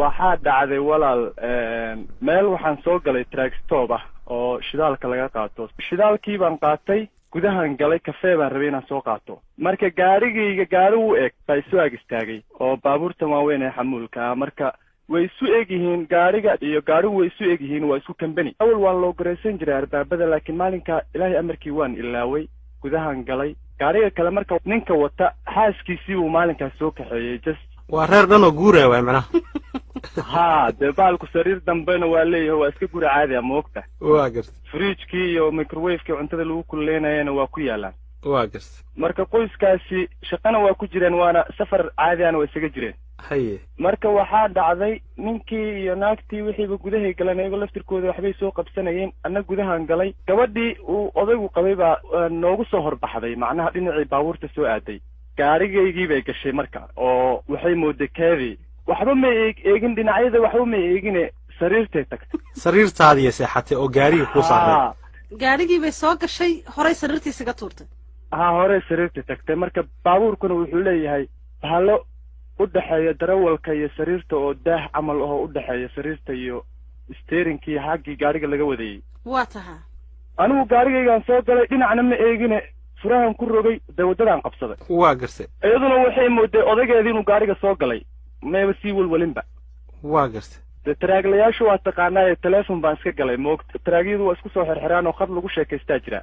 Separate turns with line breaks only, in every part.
waxaa dhacday walaal meel waxaan soo galay trackstop ah oo shidaalka laga qaato shidaalkii baan qaatay gudahan galay kafee baan rabay inaan soo qaato marka gaarigayga gaari u eg baa isu ag istaagay oo baabuurtan waaweyn ee xamuulka marka way isu eg yihiin gaariga iyo gaarigu way isu eg yihiin waa isku kambani awal waan loo garaysan jiray arbaabada laakiin maalinka ilaahay amarkii waan ilaaway gudahan galay gaariga kale marka ninka wata xaaskiisii uu maalinkaas soo kaxeeyey just
waa reer dhan oo guuraya waay macnaha
haa dee baalku sariir dambena waa leeyahay waa iska guri caadi a moogta
waa garta
fridgekii iyo microwavekii cuntada lagu kululeynayana waa ku yaalaan
waa garta
marka qoyskaasi shaqana waa ku jireen waana safar caadiana waa isaga jireen
haye
marka waxaa dhacday ninkii iyo naagtii wixiiba gudahay galeen iyagoo laftirkooda waxbay soo qabsanayeen anna gudahan galay gabadhii uu odaygu qabay baa noogu soo horbaxday macnaha dhinacii baabuurta soo aaday gaarigaygii bay gashay marka oo waxay mooday keedii waxba may eegin dhinacyada waxba may eegine sariirtay tagtay
sariirtaadiiya seexatay oo gaariga kuu saaray
gaarigii bay soo gashay horay sariirtiisaga tuurtay
haa horey sariirtay tagtay marka baabuurkuna wuxuu leeyahay bahalo u dhexeeya darawalka iyo sariirta oo daah camal ahoo u dhexeeya sariirta iyo steerinkii xaggii gaariga laga wadayey
waa taha
anigu gaarigaygaan soo galay dhinacna ma eegine furahan ku rogay dee waddadaan qabsaday
waa gartay
iyaduna waxay mooday odaygeedii inuu gaariga soo galay mayba sii welwelinba
waa gartay
dee taraaglayaashu waa taqaanaaye teleefon baan iska galay moogta taraagyadu waa isku soo xirxiraan oo khad lagu sheekaystaa jira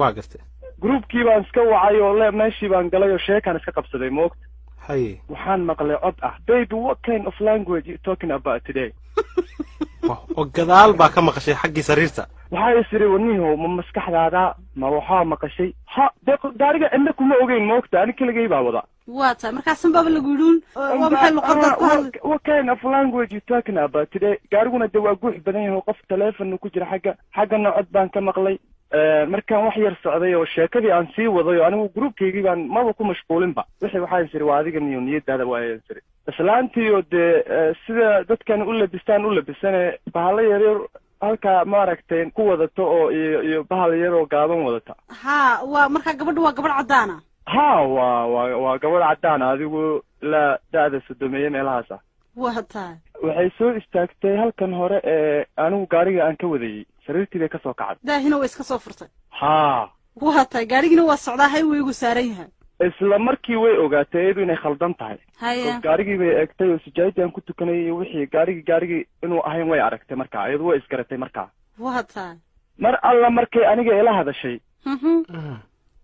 waa gartay
groupkii baan iska wacay oo meeshii baan galay oo sheekaan iska qabsaday moogta
haye
waxaan maqlay cod ah baby what kind of language you talking about today
oo gadaal baa ka maqashay xaggii sariirta
waxaa isiri waniho ma maskaxdaada ma waxaa maqashay ha dee gaariga cidna kuma ogeyn moogta ani keligay baa wada
waa tahay markaasan baaba lagu yidhuun waa maxay luqadaad ku hadlay
what kind of language you talking about today gaariguna dee waa guux badan yahay qof teleefon ku jira xaggana cod baan ka maqlay markaan wax yar socday oo sheekadii aan sii waday oo anigu groupkaygii baan maba ku mashquulinba wixii waxaan isiri waa adiga niyo niyadaada waayaan isiri islaantii oo dee sida dadkan u labisane bahalo yaryar halkaa maaragtay ku wadato oo iyo bahal yar oo gaaban wadata
haa waa markaa gabadha waa gabadh caddaana
haa waa gabadh caddaana adigu ilaa da'da sodomeeye meelahaas ah
waa tahay
waxay soo istaagtay halkan hore ee anigu gaariga aan ka wadayey sariirtii bay kasoo kacday
daahina way iska soo furtay
haa
waa tahay gaarigina waa socdaa highwaygu saaran yahay
isla markii way ogaatay iyadu inay khaldan tahay
haya
gaarigii bay eegtay oo sijaayadii aan ku tukanayay iyo wixii gaarigii inuu ahayn way aragtay markaa iyadu way isgaratay markaa
waa tahay
mar alla markay aniga ila hadashay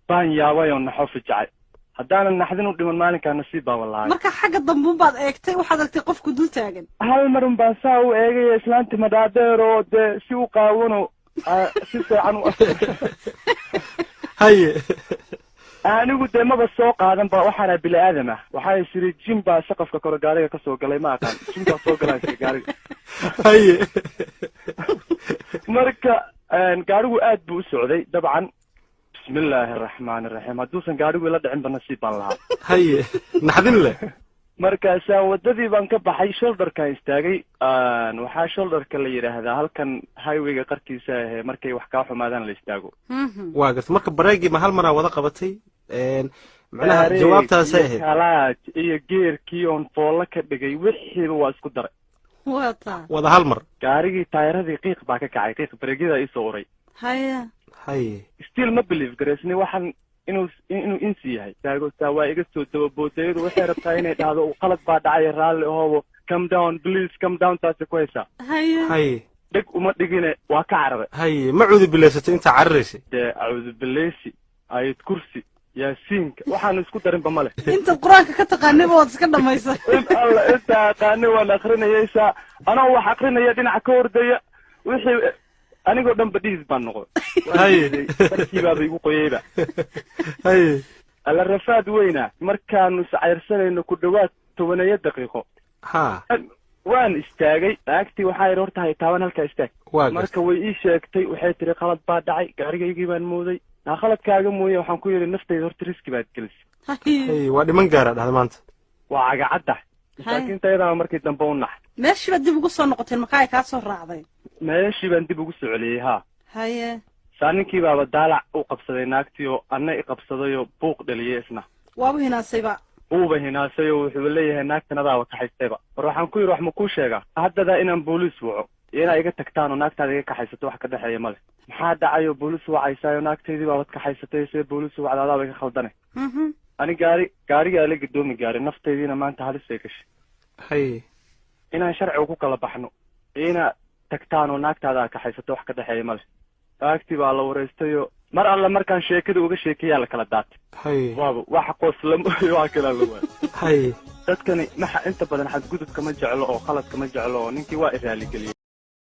baan yaabay oo naxo fijacay haddaanan naxdin u dhiman maalinkaa nasiib baa walahay
marka xagga dambuun baad eegtay waxaad aragtay qofku dul taagan
hal marun baan saa u eegaya islaanti madhaadeer oo dee si u qaawano si fiican u
haye
anigu dee maba soo qaadan ba waxaana bini aadam ah waxaa isiri jim baa saqafka kore gaariga kasoo galay ma aqaan jim baa soo galaa isiri gaariga
haye
marka gaarigu aad buu u socday dabcan bismillaahi araxmaani araxiim hadduusan gaarigu ila dhicin ba nasiib baan lahaa
haye naxdin leh
markaasaa waddadii baan ka baxay shoulderkaan istaagay waxaa shoulderka la yidhaahdaa halkan highwayga qarkiisa ahee markay wax kaa xumaadaan la istaago
waa garta marka bareegii ma hal maraa wada qabatay macnaha jawaabtaasay ahayd
kalaaj iyo geerkii oon foollo ka dhigay wixiiba waa isku daray
waa tahay
wada hal mar
gaarigii taayaradii qiiq baa ka kacay qiiq bareegyada iisoo uray
haya
haye
still ma believe garaysni waxaan inuu insi yahay taagotaa waa iga soo dababootayadu waxay rabtaa inay dhahdo qalad baa dhacaya raalli ahoobo come down please come down taasi ku haysaa
haye
dheg uma dhigine waa ka cararay
haye ma cuudubilaysatay intaa cararaysay
dee cuudubileysi ayad kursi yaasiinka waxaanu isku darinba male
intaad qur-aanka ka taqaaniba waad iska dhamaysay
in alla intaa aqaani waan akrinayaysaa anoo wax akrinaya dhinaca ka hordaya wixii anigoo dhanba dhiis baan noqday
haye
barkiibaaba igu qoyeyba
haye
alla rafaad weyna markaanu iscayrsanayno ku dhawaad 10 daqiiqo
ha
waan istaagay naagtii waxaa yidhi horta haytaaban halkaa istaag marka way ii sheegtay waxay tiri qalad baa dhacay gaarigaygii baan mooday naa khaladkaaga mooye waxaan ku yidhi naftayda horta riski baad gelisay
haye waa dhiman gaara dhahda maanta
waa cagacadda masaakiinta iyadaaba markii dambe u nax
meeshii baad dib ugu soo noqoteen markaa ay kaa soo raacday
meeshii baan dib ugu socoliyey haa
haye
saa ninkii baaba daalac u qabsaday naagtii oo anna i qabsaday oo buuq dhaliyey isna
waaba hinaasayba
uuba hinaasay oo wuxuu leeyahay naagtanadaaba kaxaystayba war waxaan ku yidhi wax ma kuu sheegaa haddadaa inaan booliis waco iyo inaa iga tagtaan oo naagtaada iga kaxaysato wax ka dhexeeya male maxaa dhacayoo booliis wacaysaayoo naagtaydii baabad kaxaysatay see booliis wacda adaaba iga khaldane ani gaarigaa la gadoomi gaaray naftaydiina maanta halis bay gashay
haye
inaan sharciga ku kala baxno iyo inaa tagtaan oo naagtaada kaxaysato wax ka dhexeeya male naagtii baa la wareystayoo mar alla markaan sheekada uga sheekeeyaa la kala daatay
haye
waaba waxa qoslamo iyo wax kalaa la waay
haye
dadkani inta badan xadgudubka ma jeclo oo khaladka ma jeclo oo ninkii waa iraaligeliye